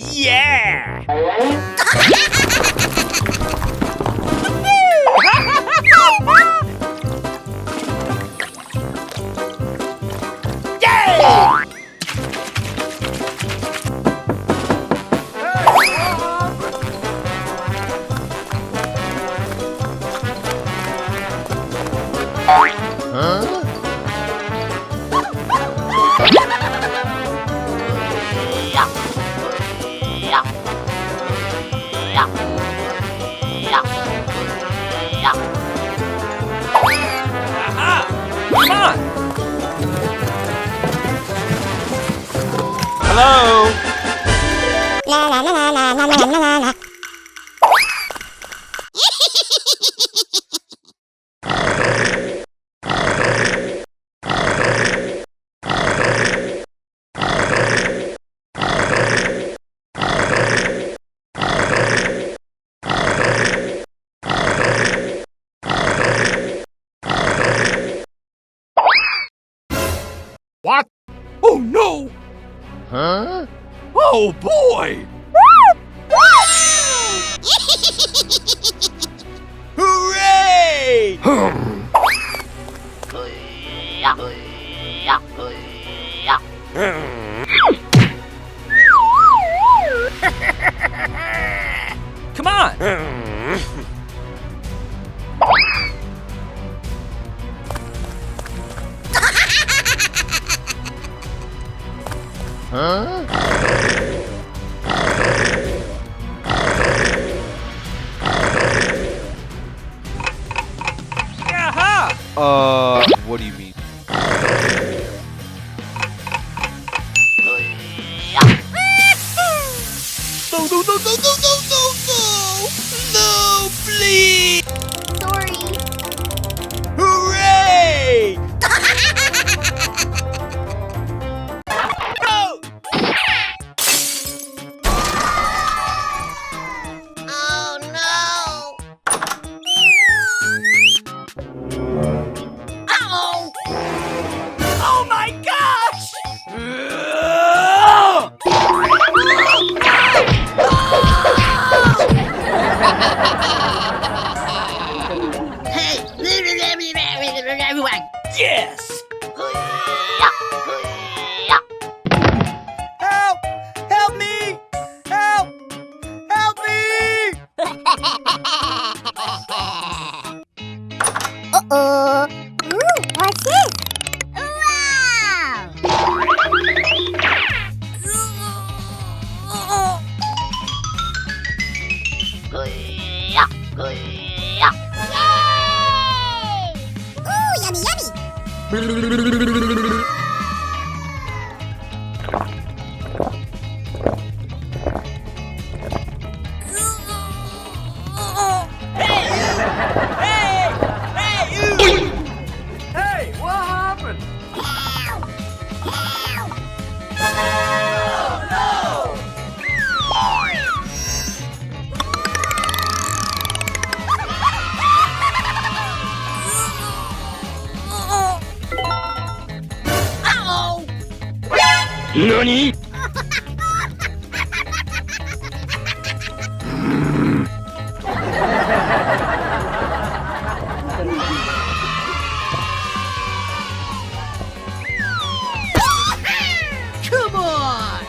Yeah! Aha! Come on! Hello? What? Oh no! Huh? Oh boy! Hooray! Come on! Huh? Yaha! What do you mean? No, no, no, no, no, no, no, no! No, please! Sorry. Hooray! No! Oh no! Uh-oh! Oh my gosh! Hey! Everyone! Yes! Help! Help me! Help! Help me! Uh-oh! Ooh, what's this? Wow! Yay! Ooh, yummy, yummy! Hey! Hey, you! Hey, what happened? Uh-oh! NANI?! Come on!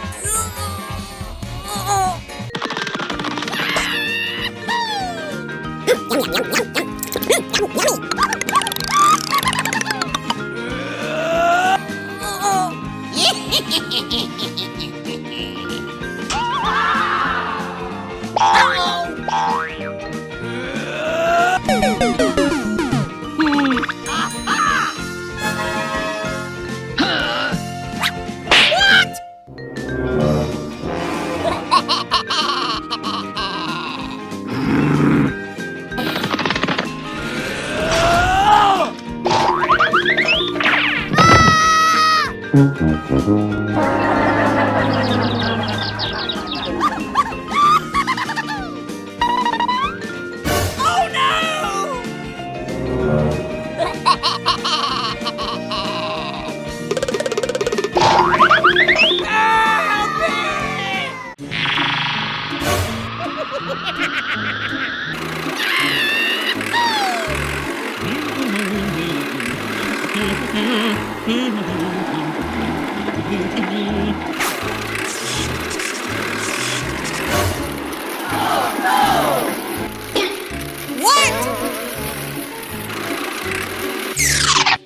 What?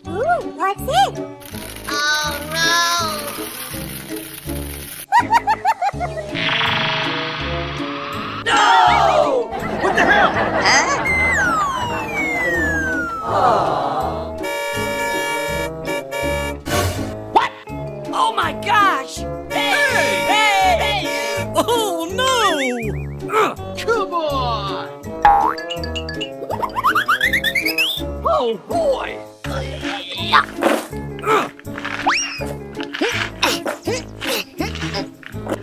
Ooh, what's it? Oh no! No! What the hell? Huh? What? Oh my gosh! Hey! Oh no! Come on! Oh boy!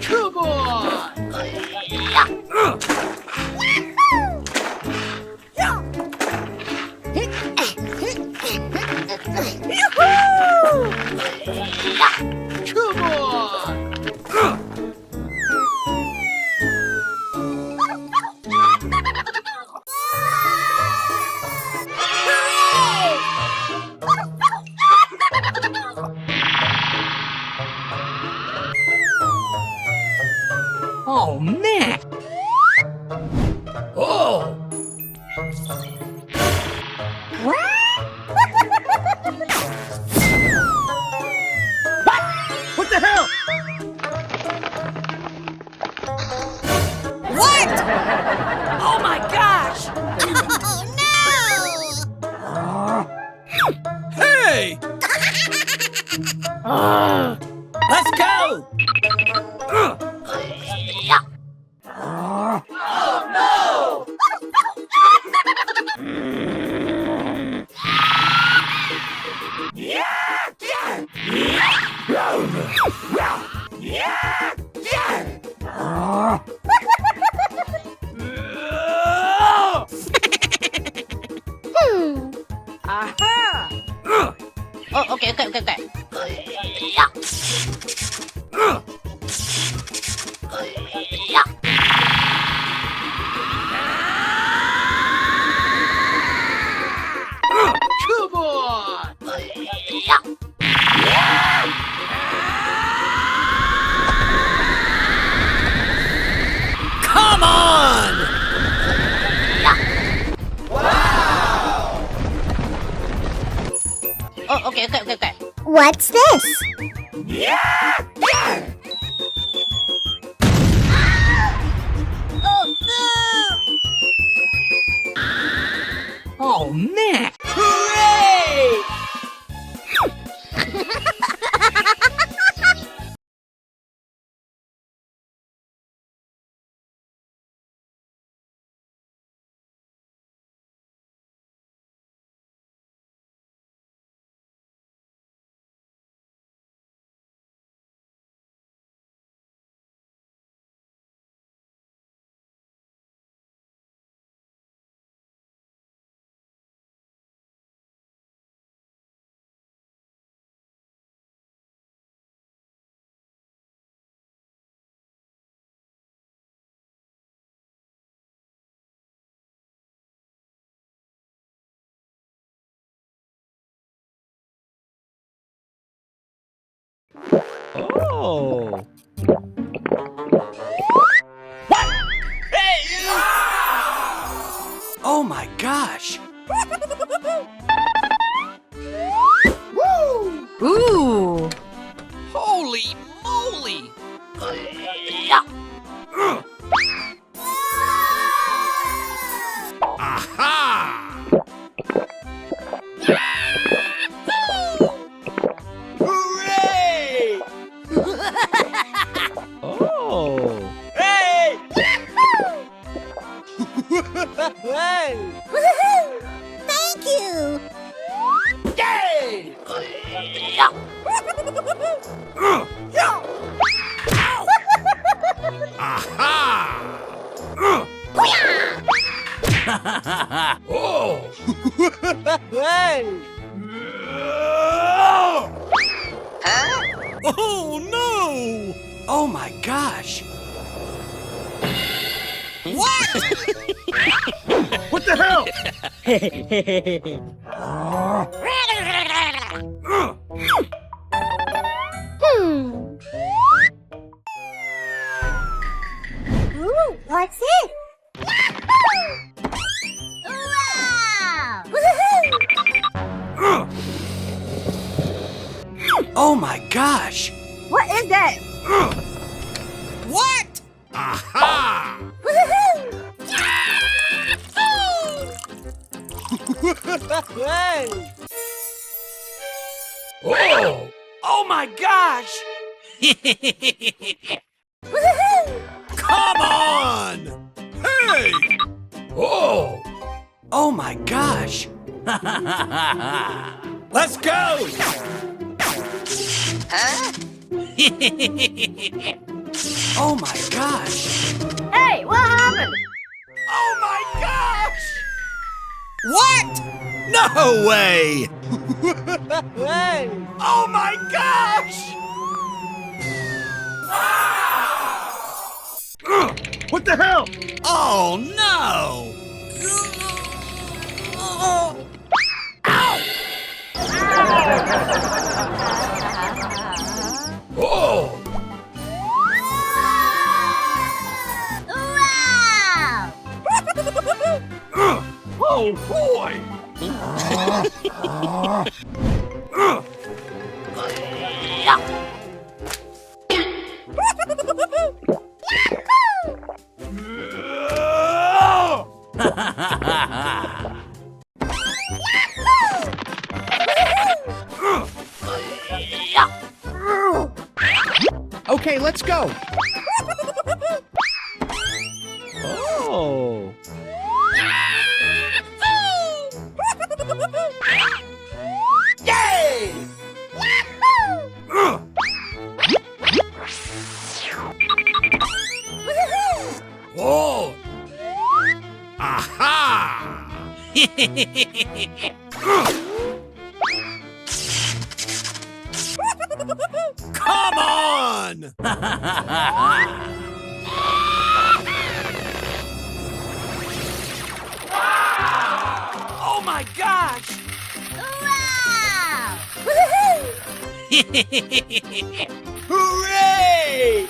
Come on! Come on! Oh man! Oh! What the hell? What? Oh my gosh! Oh Hey! Let's go! Oh no! Aha! Oh, okay. Come on! Come on! Oh, okay. What's this? Oh, Oh man! Hooray! Oh! What? Hey! Oh my gosh! Ooh. Holy moly! Aha! Hooray! Oh! Hey! Hey! Woohoo! Thank you. Yay! Aha! Oh! Hey! Oh no! Oh my gosh! What? What the hell? Oh my gosh! What is that? What? Aha! Oh! Oh my gosh! Come on! Hey! Oh! Oh my gosh! Let's go! Huh? Oh my gosh! Hey, what happened? Oh my gosh! What? No way! Oh my gosh! What the hell? Oh no! Oh! Wow! Oh boy! Okay, let's go. Oh! Yay! Whoa! Aha! Come on! Oh my gosh! Wow! Hooray!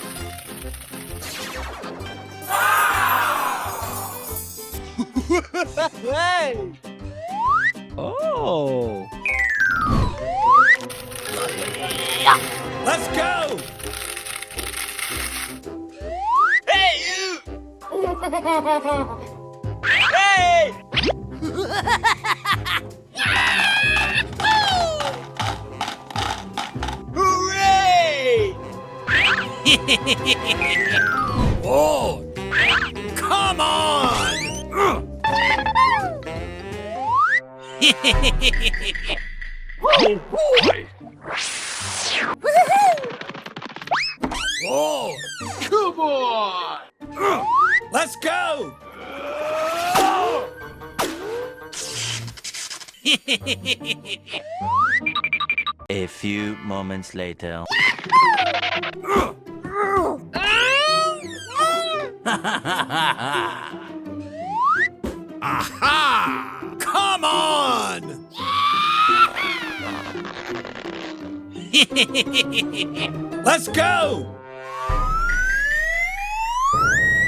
Oh! Let's go! Hey, you! Hey! Hooray! Whoa! Come on! Oh boy! Whoa! Come on! Let's go! A few moments later. Aha! Come on! Let's go!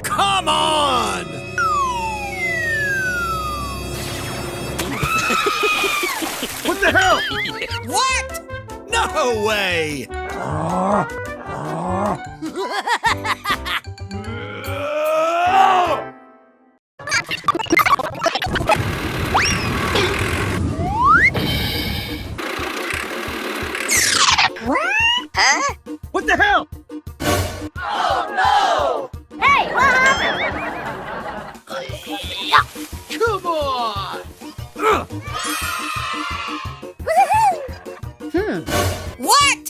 Come on! What the hell? What? No way! Huh? What the hell? Hey, what happened? Come on! What?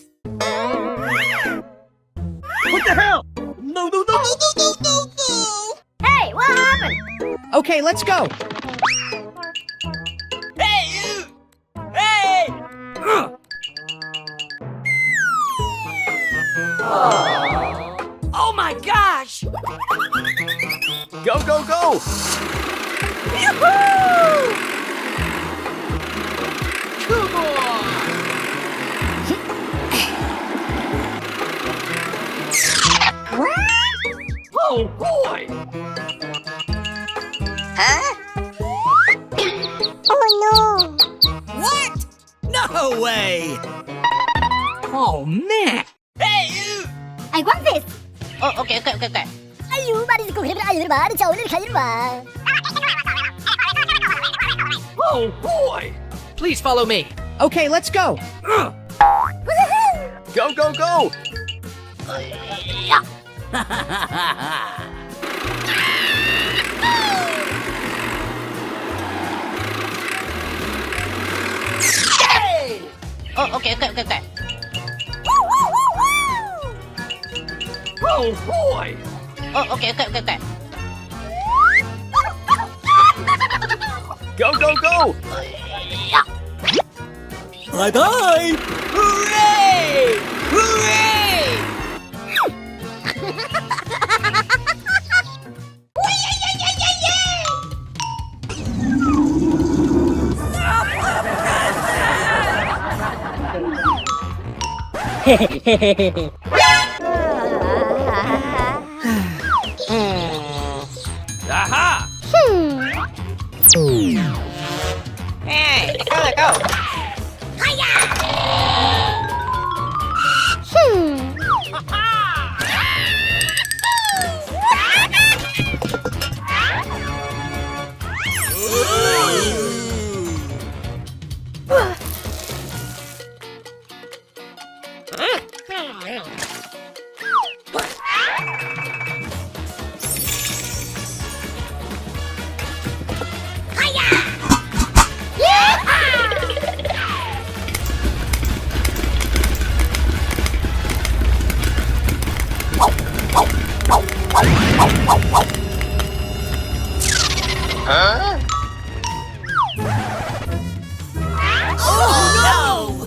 What the hell? No, no, no, no, no, no, no, no! Hey, what happened? Okay, let's go. Hey, you! Hey! Oh my gosh! Go, go, go! Yoo-hoo! Come on! Oh boy! Huh? Oh no! What? No way! Oh, man. I want this. Oh, okay. 아유, 말이 듣고 그러면 아유, 말이 저오늘 가지로 와. Oh, boy. Please follow me. Okay, let's go. Go, go, go. Oh, okay. Oh, boy. Oh, okay. Go, go, go. Bye-bye. Hooray! Hooray! Aha. Hey, let go.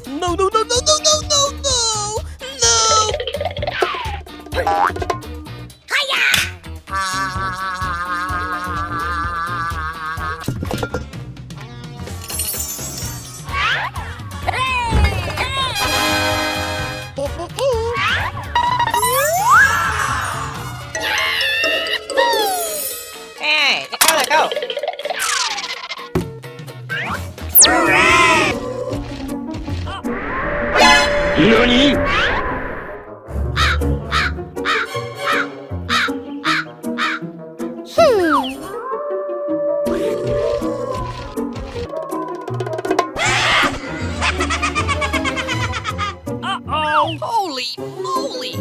No, no, no, no, no, no, no, no. Hey, let go. NANI? Uh-oh! Holy moly!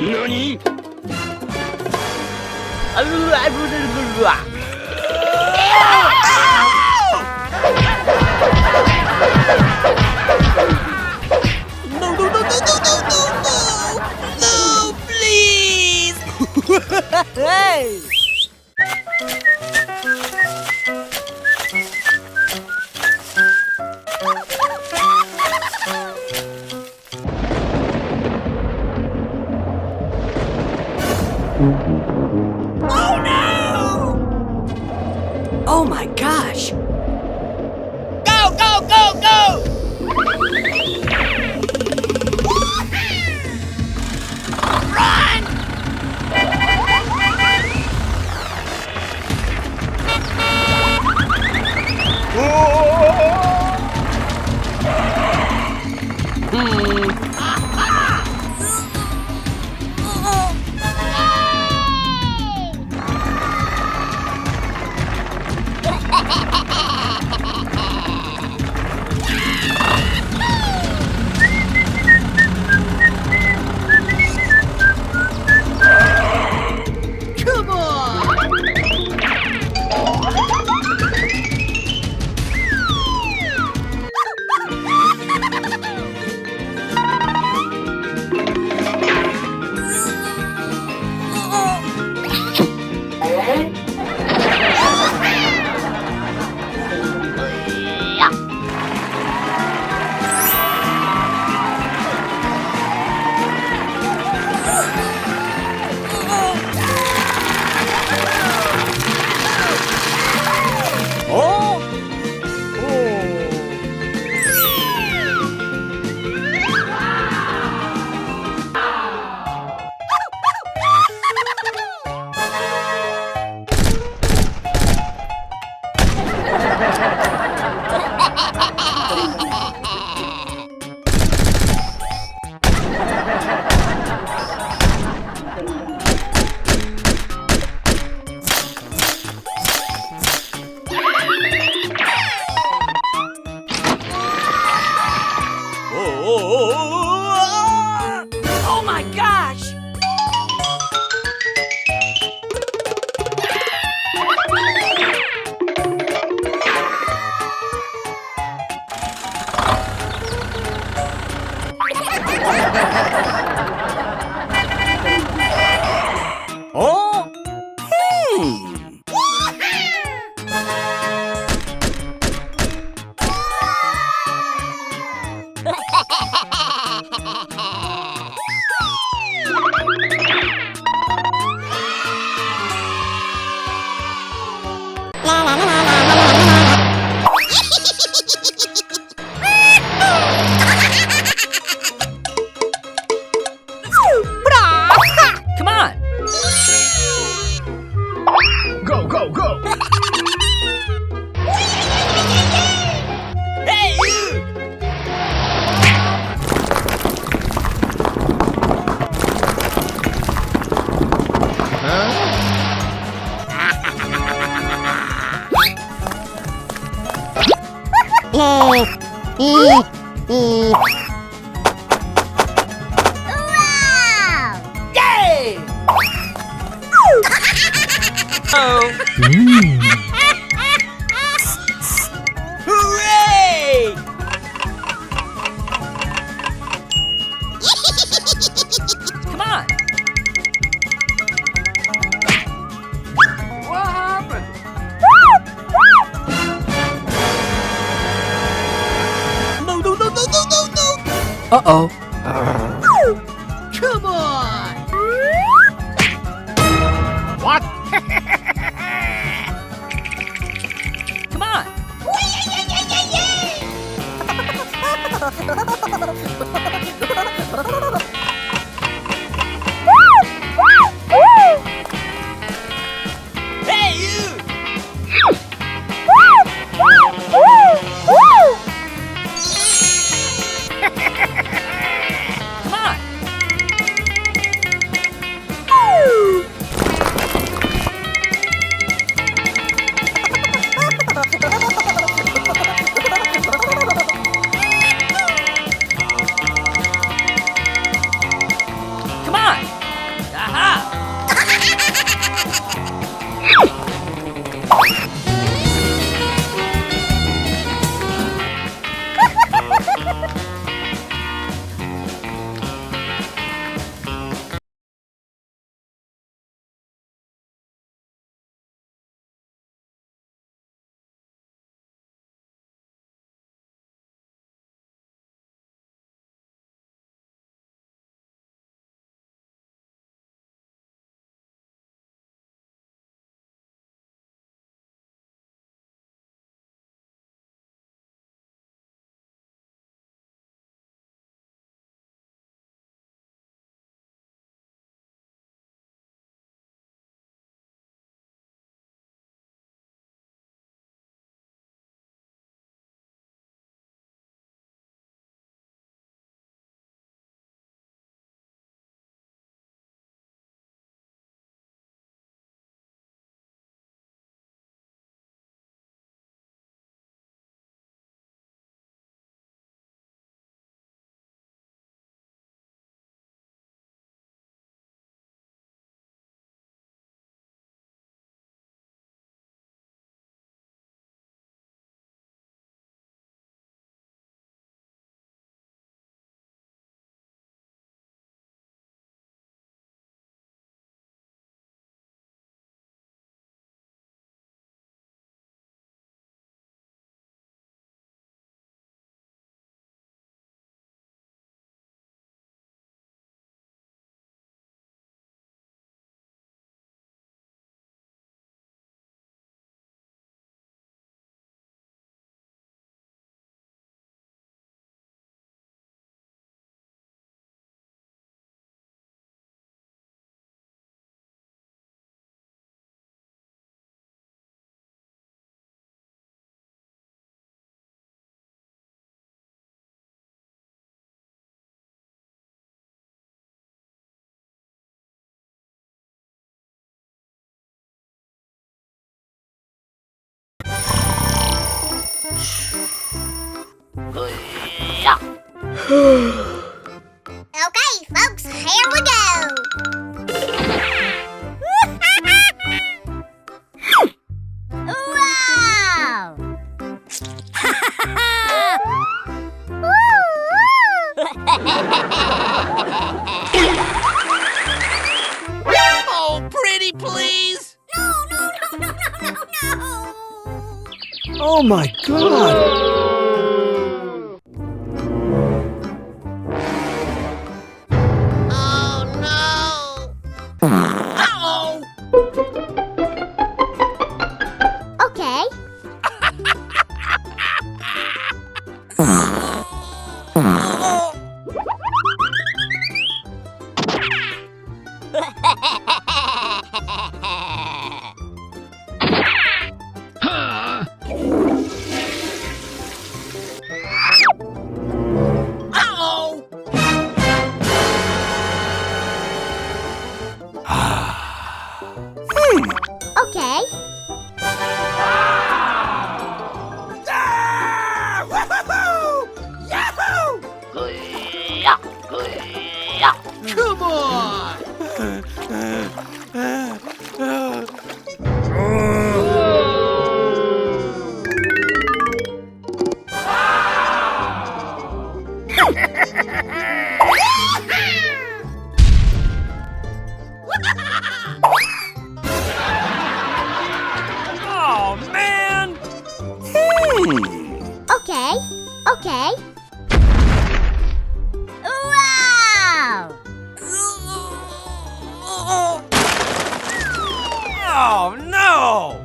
NANI? No, no, no, no, no, no, no, no. No, please. Hey. Oh my gosh! Go, go, go, go. Wow! Yay! Hooray! Come on. What happened? No, no, no, no, no, no, no! Uh-oh. Come on! What? Come on. Hey, you! Come on. Come on. Aha. Okay, folks, here we go. Wow! Oh, pretty please! No, no, no, no, no, no, no! Oh my god! Oh no! Uh-oh! Okay. Okay. Ah! Oh, man! Okay, okay. Wow! Oh, no!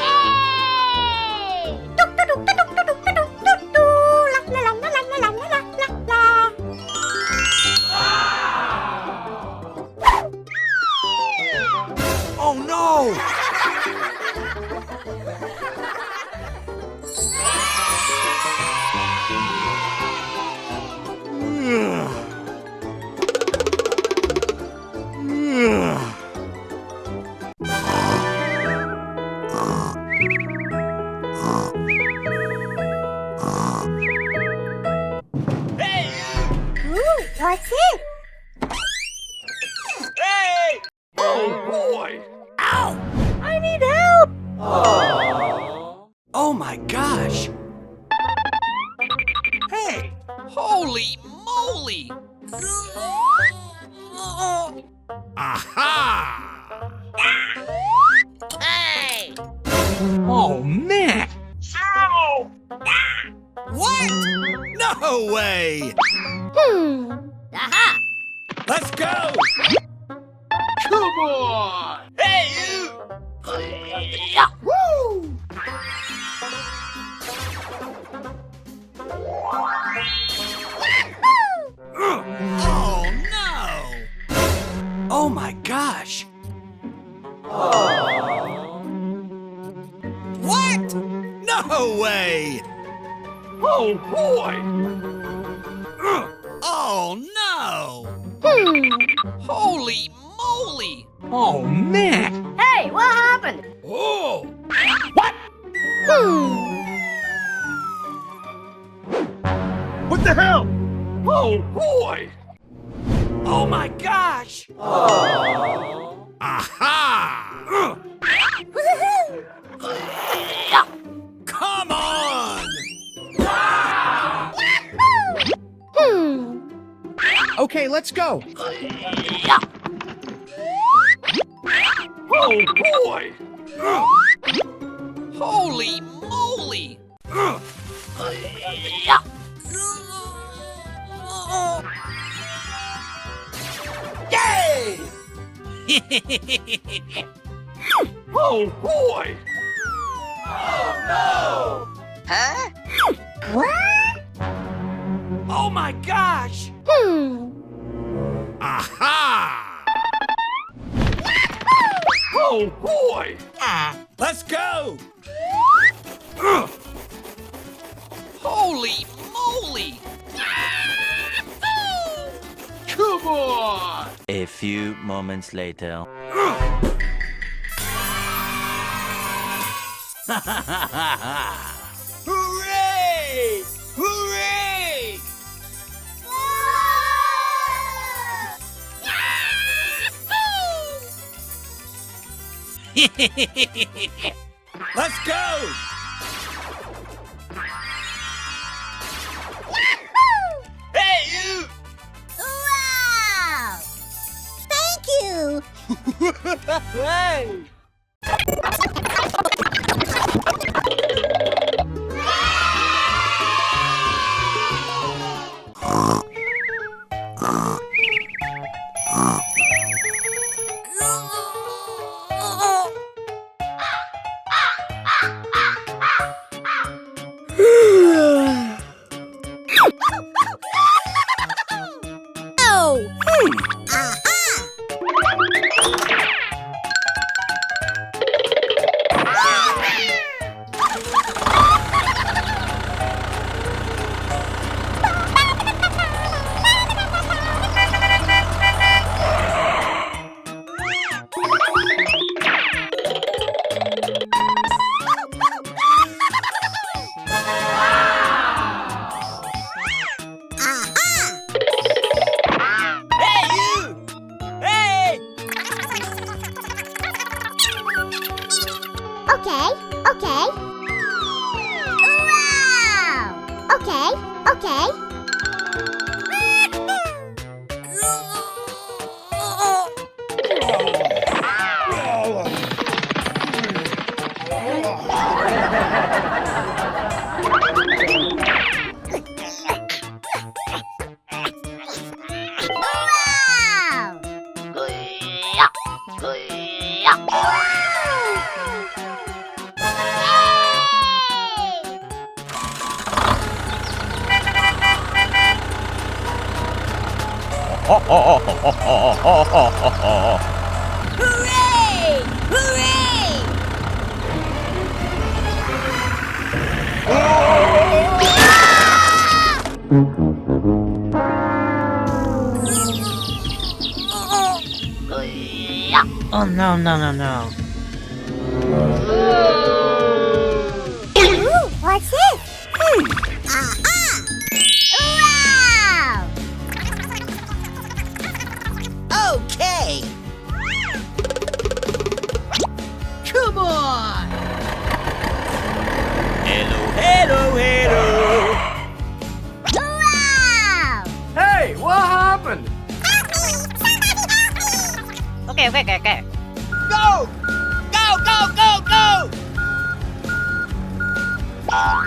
Yay! Tuk tuk tuk tuk tuk tuk tuk tuk tuk. La la la la la la la la la. Oh, no! Ooh, what's it? Hey! Oh boy! I need help. Oh, my gosh! Hey! Holy moly! Aha! Hey! Oh, man! What? No way! Aha! Let's go! Come on! Hey, you! Woo! Oh no! Oh, my gosh! What? No way! Oh boy! Oh no! Holy moly! Oh, man! Hey, what happened? Oh! What the hell? Oh boy! Oh, my gosh! Aha! Come on! Okay, let's go! Oh boy! Holy moly! Yay! Oh boy! Huh? Oh, my gosh! Aha! Oh boy! Let's go! Holy moly! Come on! A few moments later. Hooray! Hooray! Let's go! Hey, you! Wow! Thank you. Hey! Oh. Aha! Hooray! Hooray! Oh no, no, no, no. Ooh, what's this? Aha! Wow! Okay. Come on. Wow! Hey, what happened? Okay. Go! Go, go, go, go! Wow!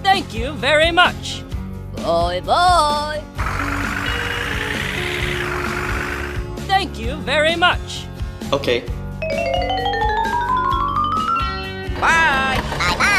Thank you very much. Bye bye. Thank you very much. Okay. Bye. Bye-bye!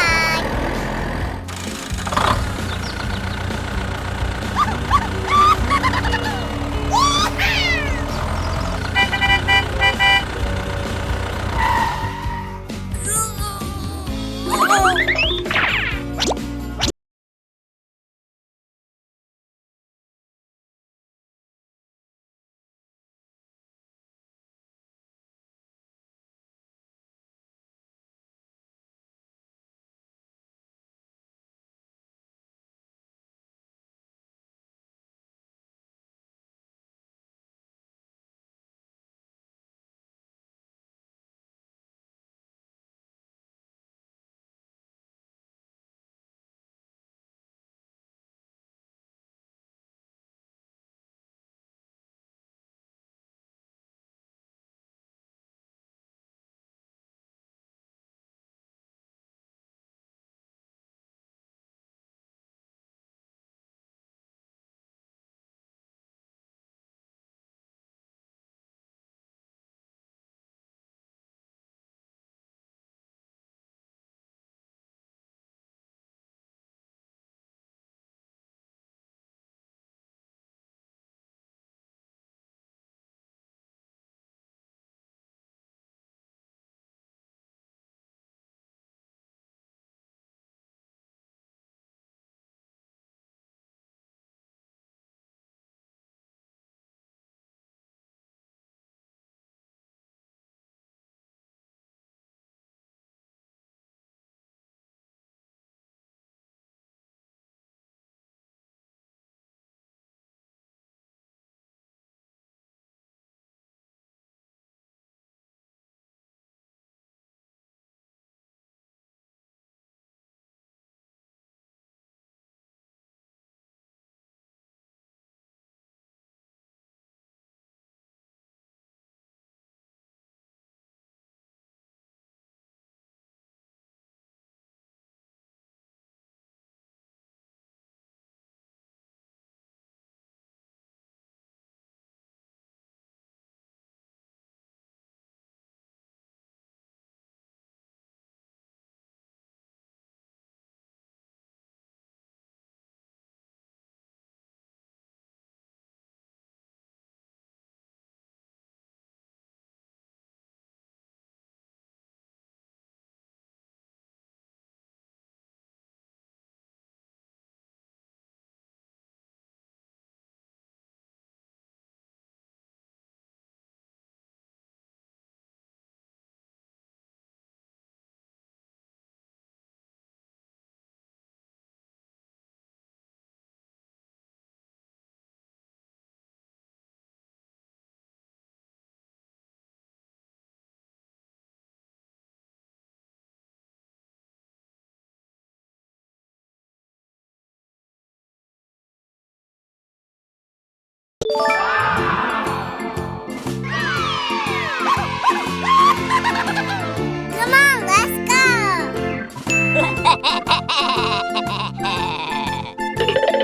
Come on, let's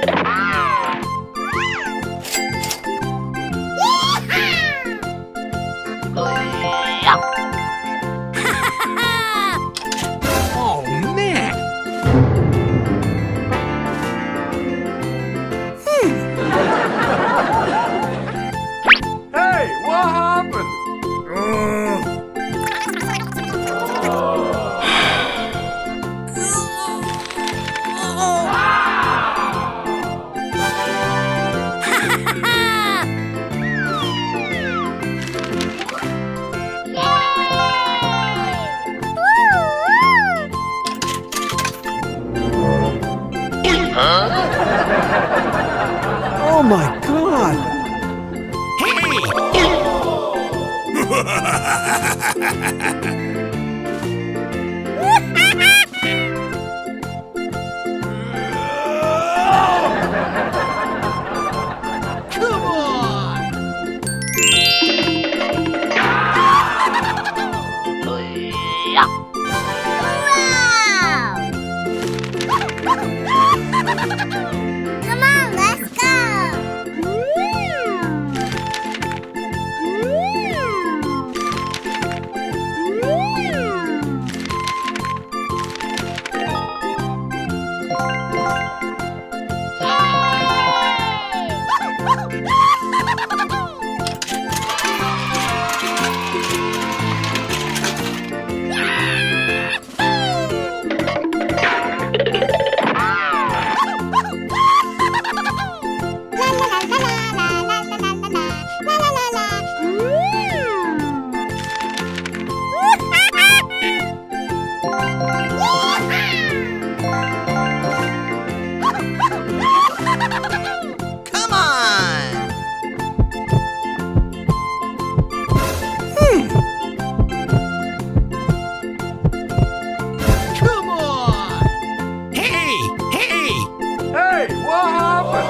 go! Come on, let's Come on! Come on! Hey! Hey! Hey, what happened?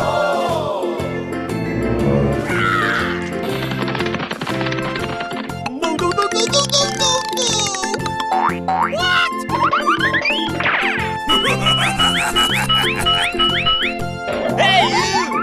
No, no, no, no, no, no, no, no! Hey, you!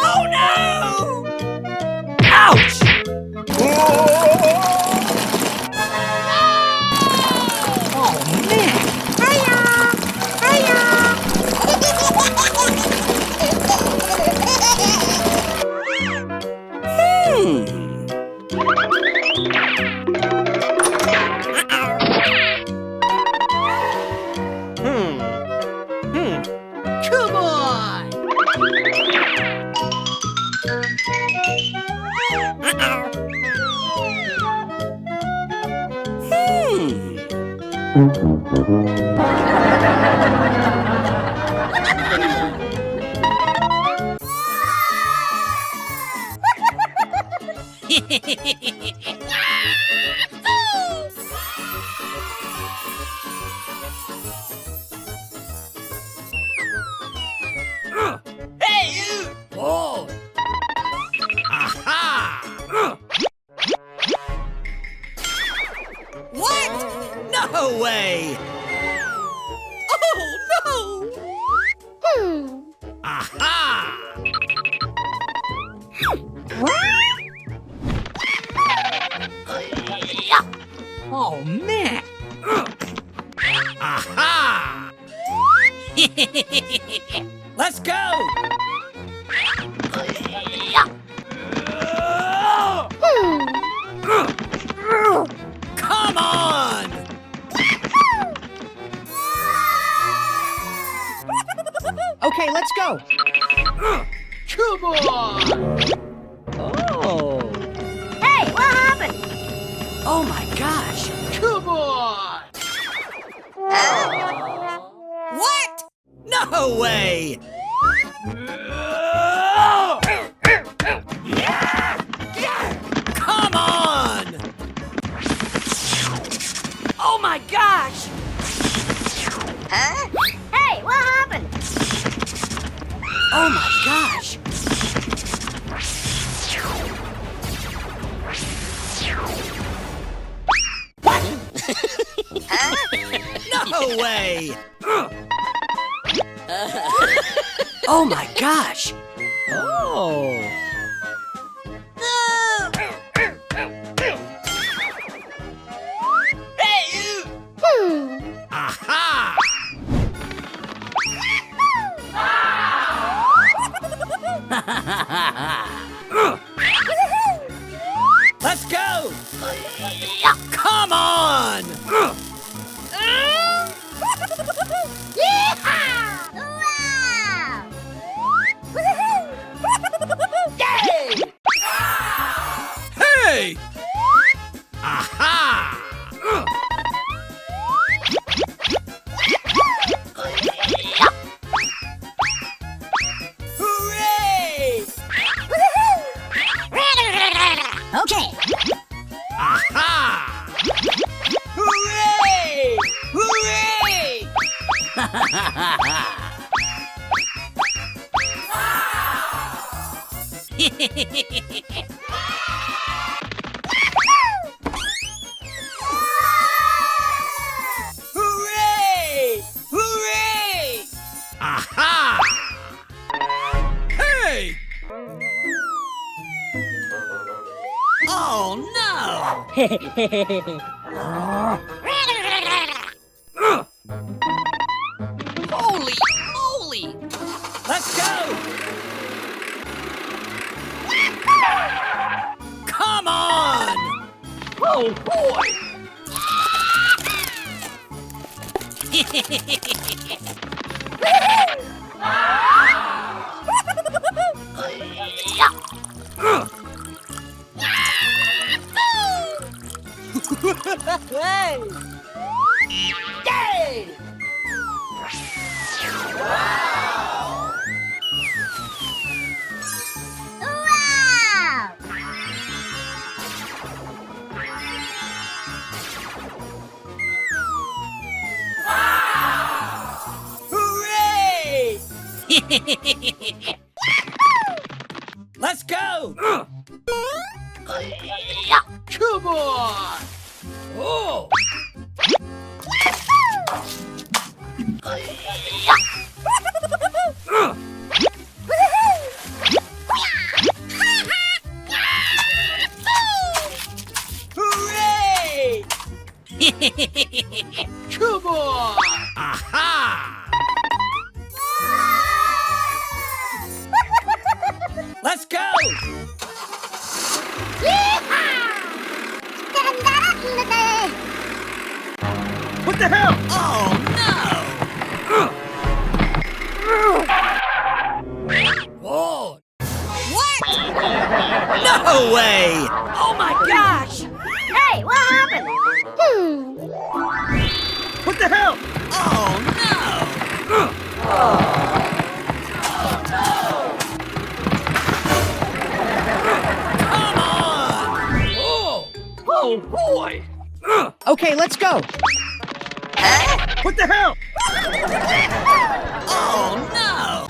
Oh no! Ouch! Oh man! Come on! Hey, you! Oh, Aha! What? No way! Oh no! Aha! Oh man! Aha! Let's go! Come on! Okay, let's go. Come on! Oh! Hey, what happened? Oh my gosh! Come on! What? No way! Come on! Oh my gosh! Hey, what happened? Oh my gosh! No way! Oh my gosh! Oh! Hey, you! Aha! Hooray! Hooray! Aha! Hey! Oh no! Holy moly! Let's go! Come on! Oh boy! Hey! Yay! Wow! Hooray! Let's go! Come on! Oh! Hooray! Come on! Aha! Let's go! What the hell? Oh no! Whoa! What? No way! Oh my gosh! Hey, what happened? What the hell? Oh no! Come on! Oh! Oh boy! Okay, let's go. What the hell? Oh no!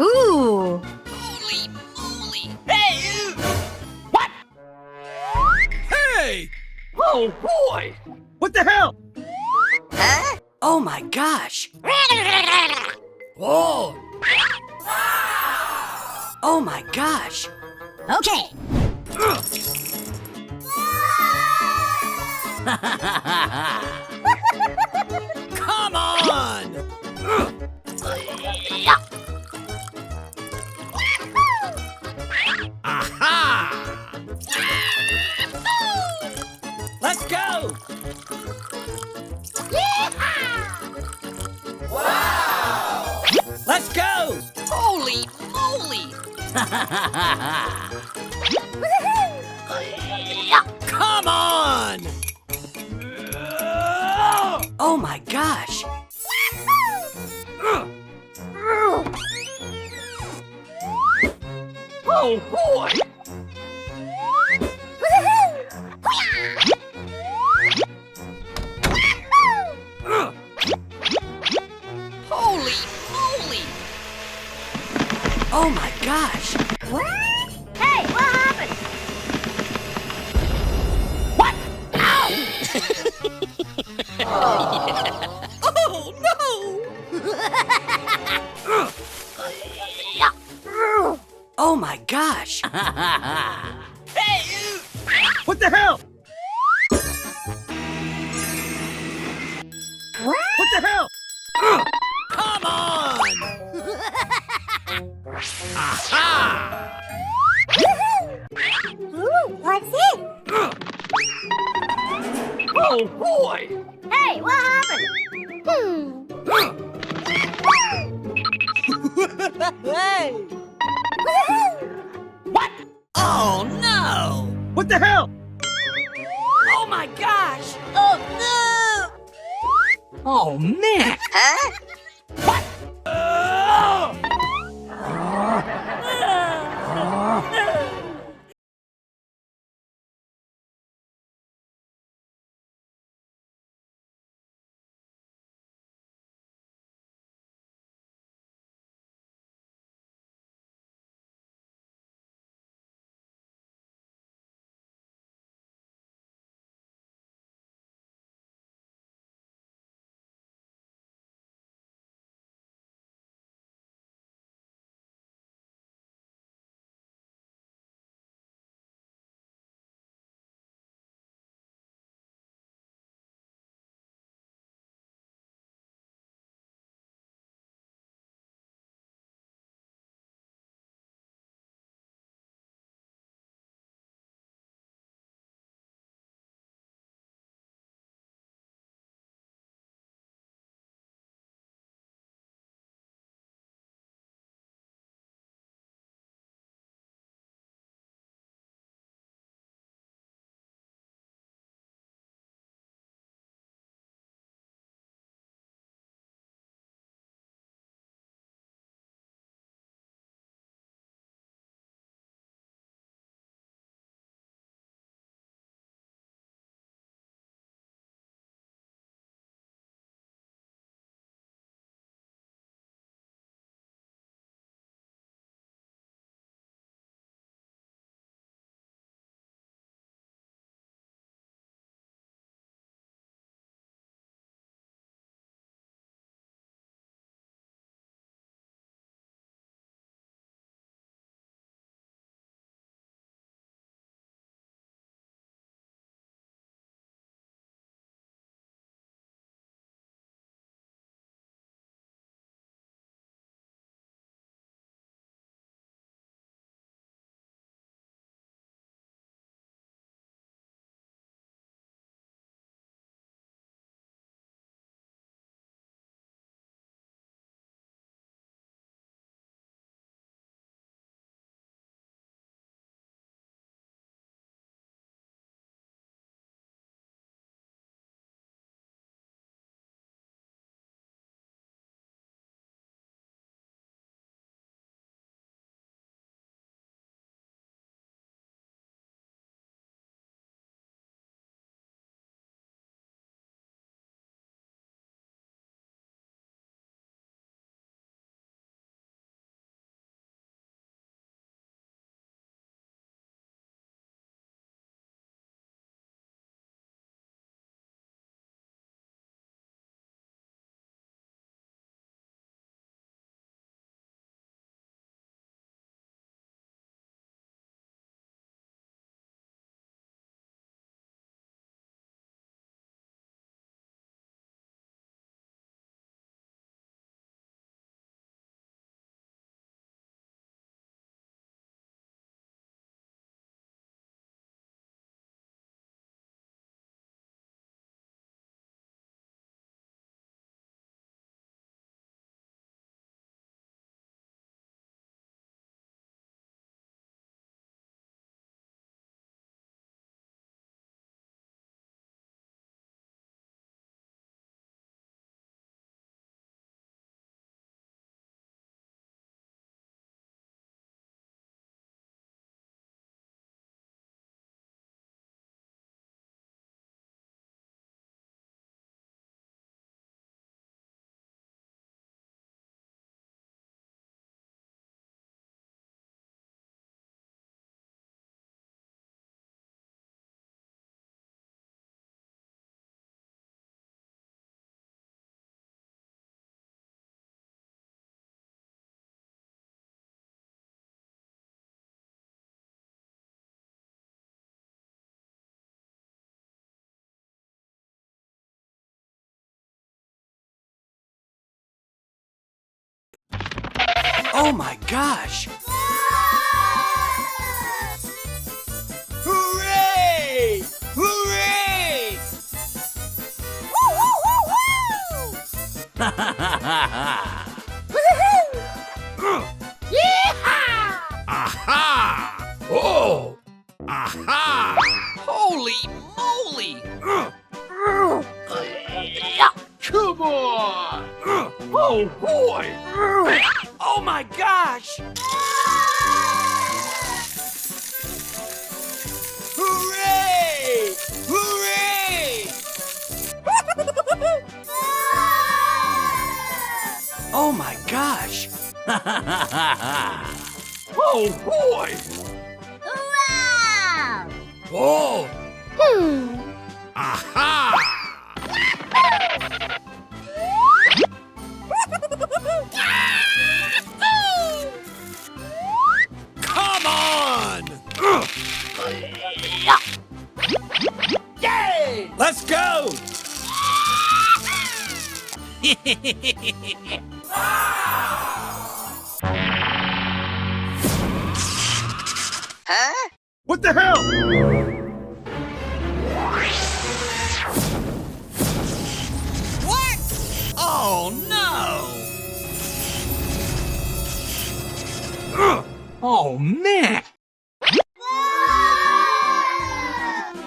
Ooh. Holy moly! Hey, you! Hey! Oh boy! What the hell? Oh my gosh! Oh! Oh my gosh! Okay. Come on! Aha! Let's go! Let's go! Holy moly! Come on! Oh my gosh! Oh boy! Holy moly! Oh my gosh! Hey, what happened? Oh no! Oh my gosh! Hey, you! What the hell? What the hell? Come on! Aha! Ooh, what's it? Oh boy! Hey, what happened? Hey! Oh no! What the hell? Oh my gosh! Oh no! Oh man! Oh my gosh! Hooray! Hooray! Aha! Oh! Aha! Holy moly! Come on! Oh boy! Oh my gosh! Hooray! Hooray! Oh my gosh! Oh boy! Wow! Oh! Hmm. Aha! Come on! Yay! Let's go! What the hell? What? Oh no! Oh man!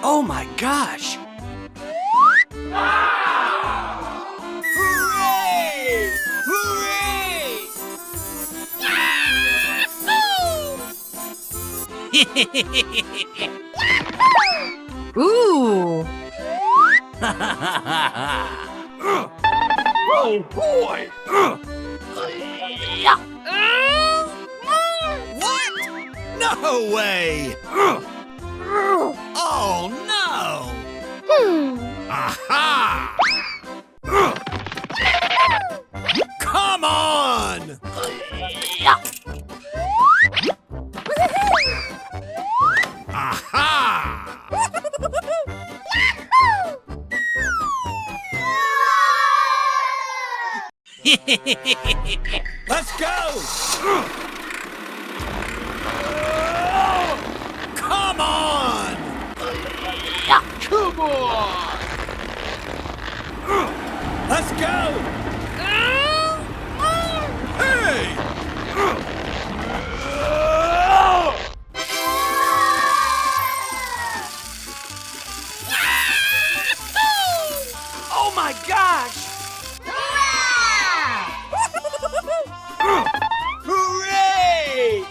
Oh my gosh! Hooray! Hooray! Ooh. Oh boy! What? No way! Oh no! Hmm. Aha! Come on! Aha! Let's go! Come on! Come on! Let's go! Hey! Oh my gosh! Hooray!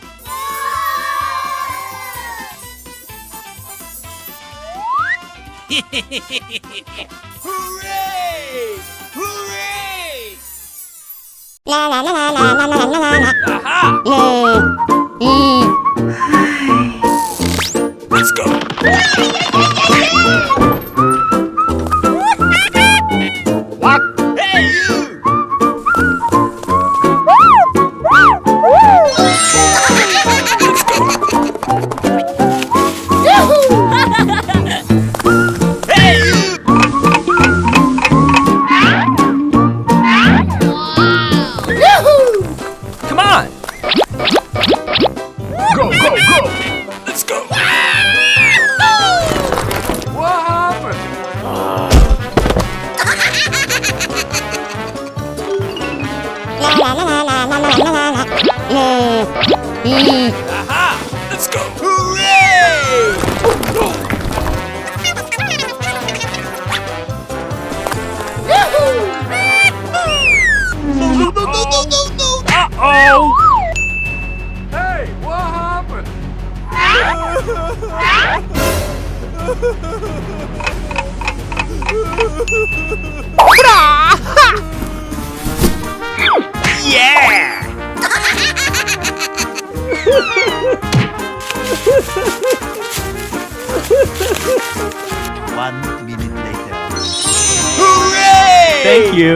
Hooray! Hooray! La la la la la la la la la. Aha! Let's go! What? Hey, you! Hey, you! Come on! Go, go, go! Let's go! What happened? La la la la la la la la la. Aha! Let's go! Hooray! No, no, no, no, no, no! Uh-oh! Hey, what happened? Yeah! 1 minute later. Hooray! Thank you.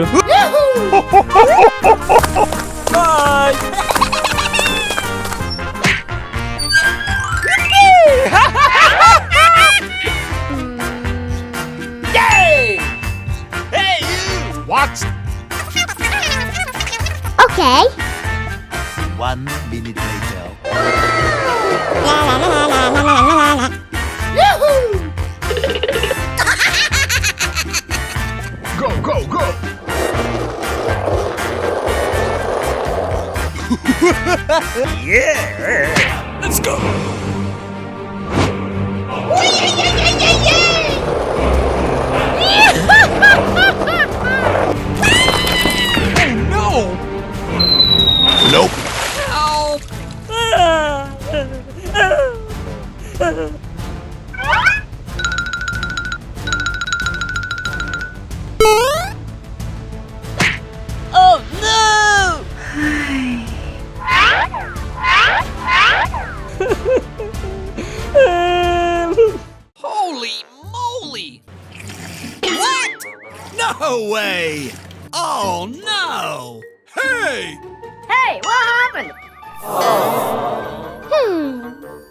Bye! Yay! Hey, you! What? Okay. 1 minute later. La la la la la la la la. Yoo-hoo! Go, go, go! Yeah! Let's go! No! Nope. Oh no! Holy moly! What? No way! Oh no! Hey! Hey, what happened?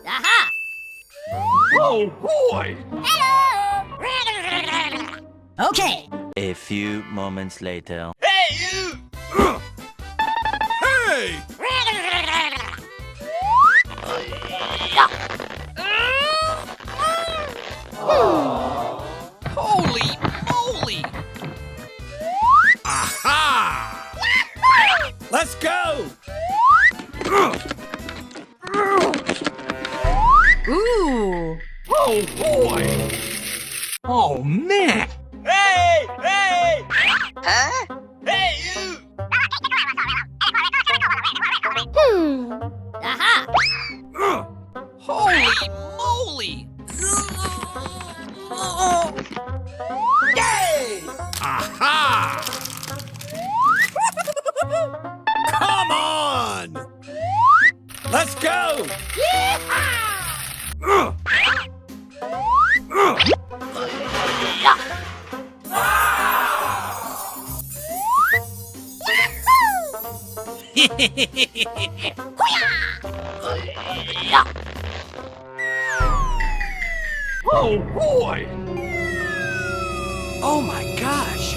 Aha! Oh boy! Hello! Okay. A few moments later. Hey, you! Hey! Holy moly! Aha! Let's go! Ooh. Oh boy! Oh man! Hey! Hey! Hey, you! Aha! Holy moly! Yay! Aha! Come on! Let's go! Oh boy! Oh my gosh!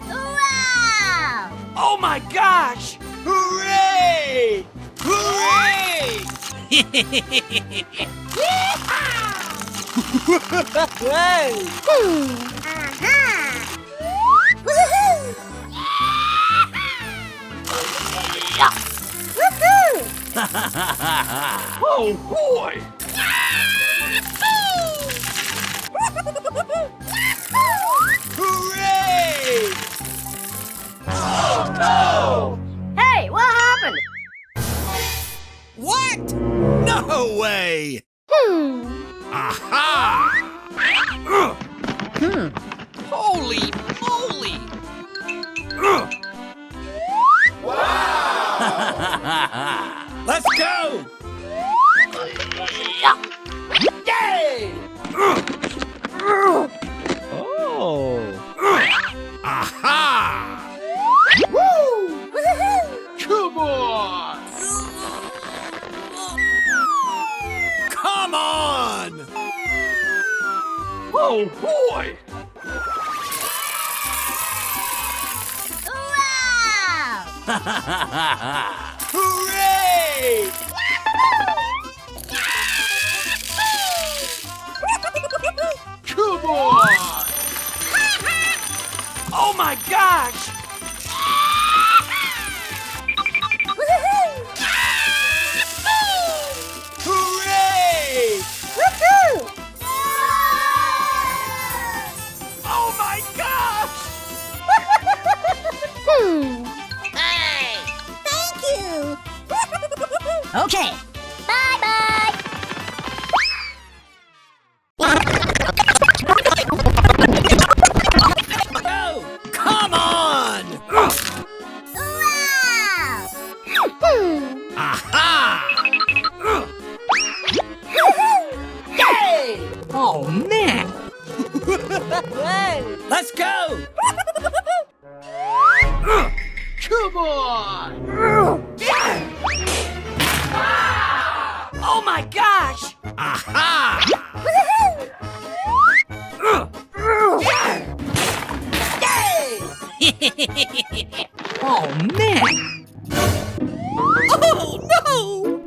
Wow! Oh my gosh! Hooray! Hooray! Aha! Woohoo! Woohoo! Oh boy! Hooray! Hey, what happened? What? No way! Aha! Holy moly! Let's go! Yay! Aha! Woo! Woohoo! Come on! Come on! Oh boy! Wow! Hooray! Come on! Oh my gosh! Hooray! Woohoo! Oh my gosh! Hey! Thank you! Okay. Bye-bye! Go! Come on! Wow! Aha! Yay! Oh man! Let's go! Come on! Oh my gosh! Aha! Yay! Oh man! Oh no!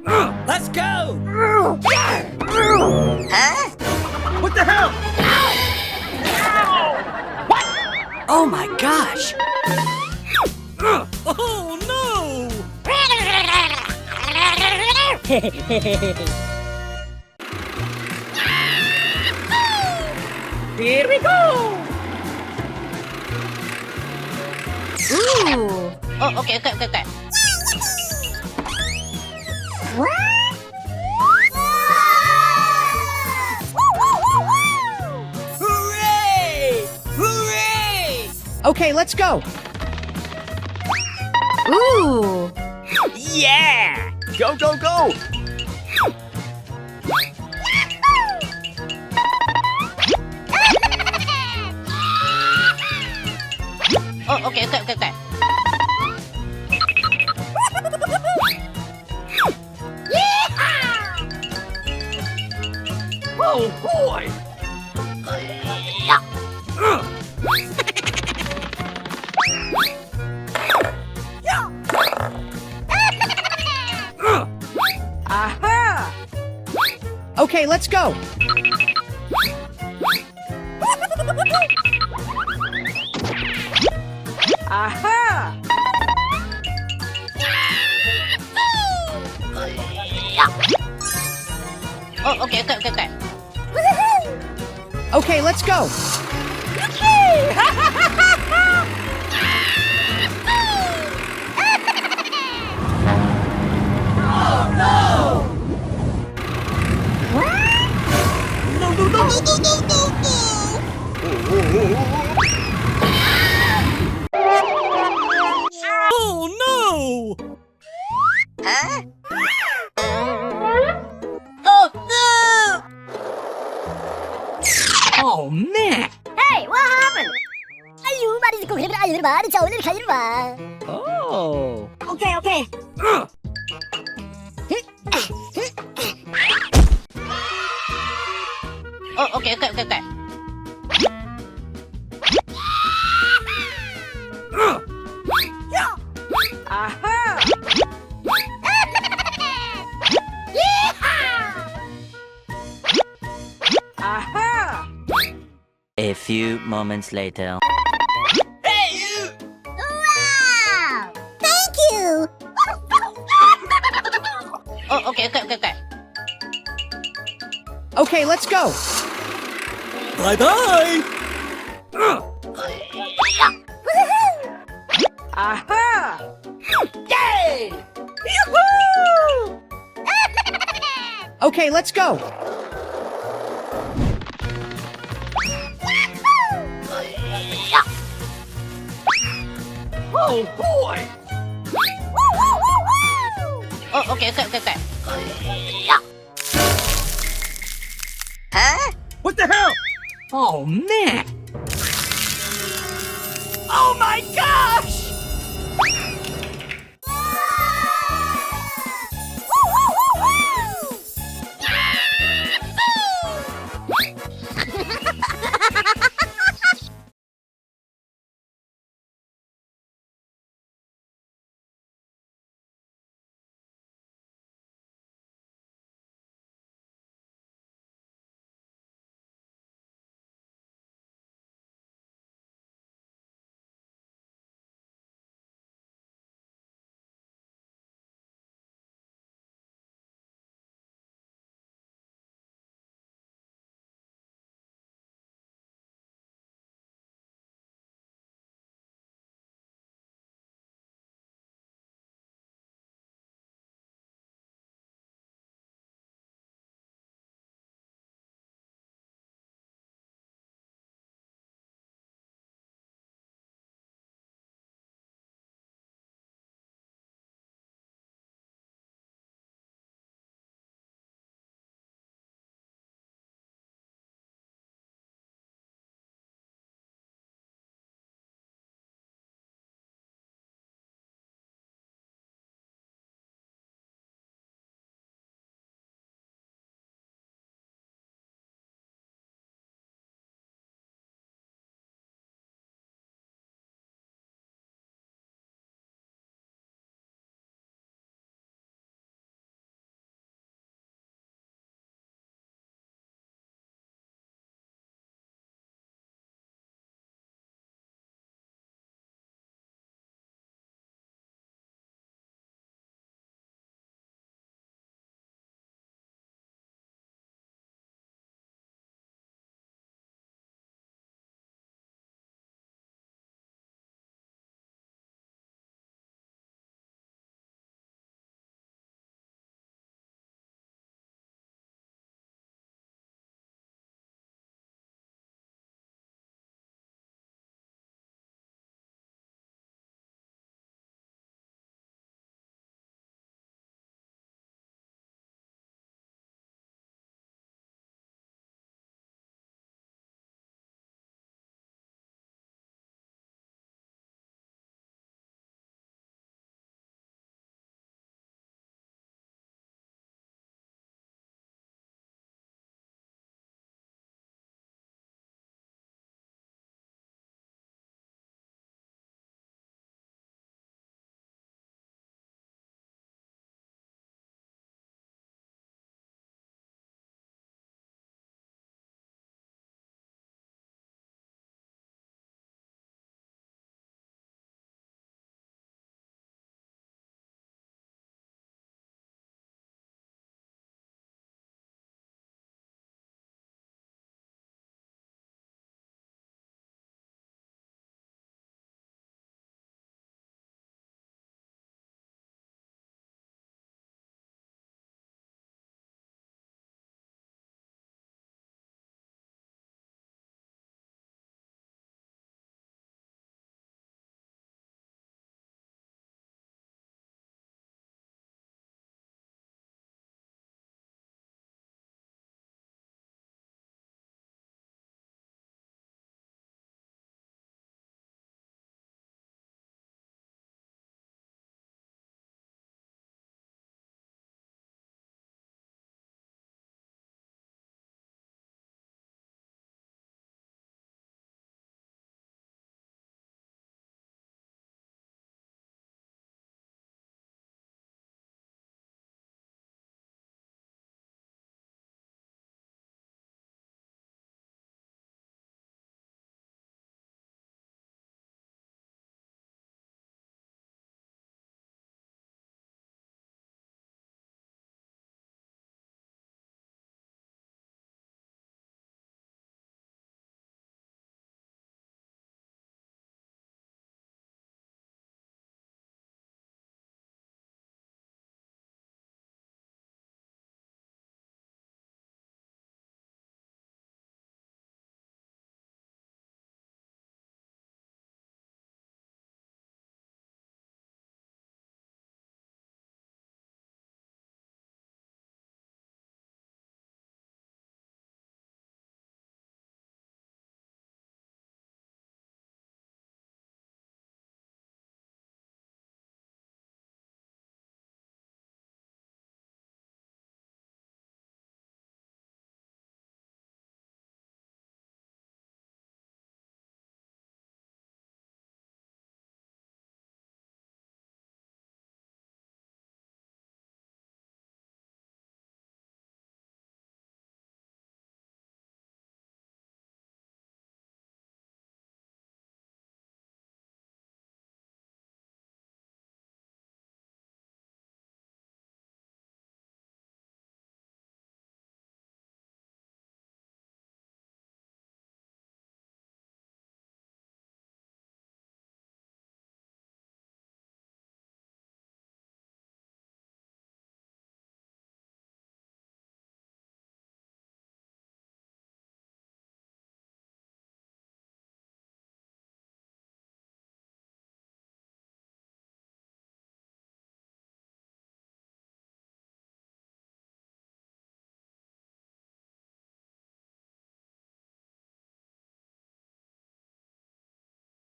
Let's go! Huh? What the hell? Oh my gosh! Oh no! Here we go! Ooh! Oh, okay, okay, okay, okay. Hooray! Hooray! Okay, let's go. Ooh! Yeah! Go, go, go. Oh, okay, okay, okay, okay. Oh boy! Aha! Okay, let's go. Aha! Oh, okay, okay, okay, okay. Okay, let's go. No, no, no, no, no, no, no, no! Oh no! Huh? Oh no! Oh man! Hey, what happened? Ayu, mari ko kira ayu ba? Di chawin kayo ba? Oh! Okay, okay. Oh, okay, okay, okay, okay. Aha! Aha! A few moments later. Hey you! Wow! Thank you! Oh, okay, okay, okay, okay. Okay, let's go. Bye bye! Aha! Yay! Yoo-hoo! Okay, let's go. Oh boy! Oh, okay, okay, okay, okay. Huh? What the hell? Oh man! Oh my gosh!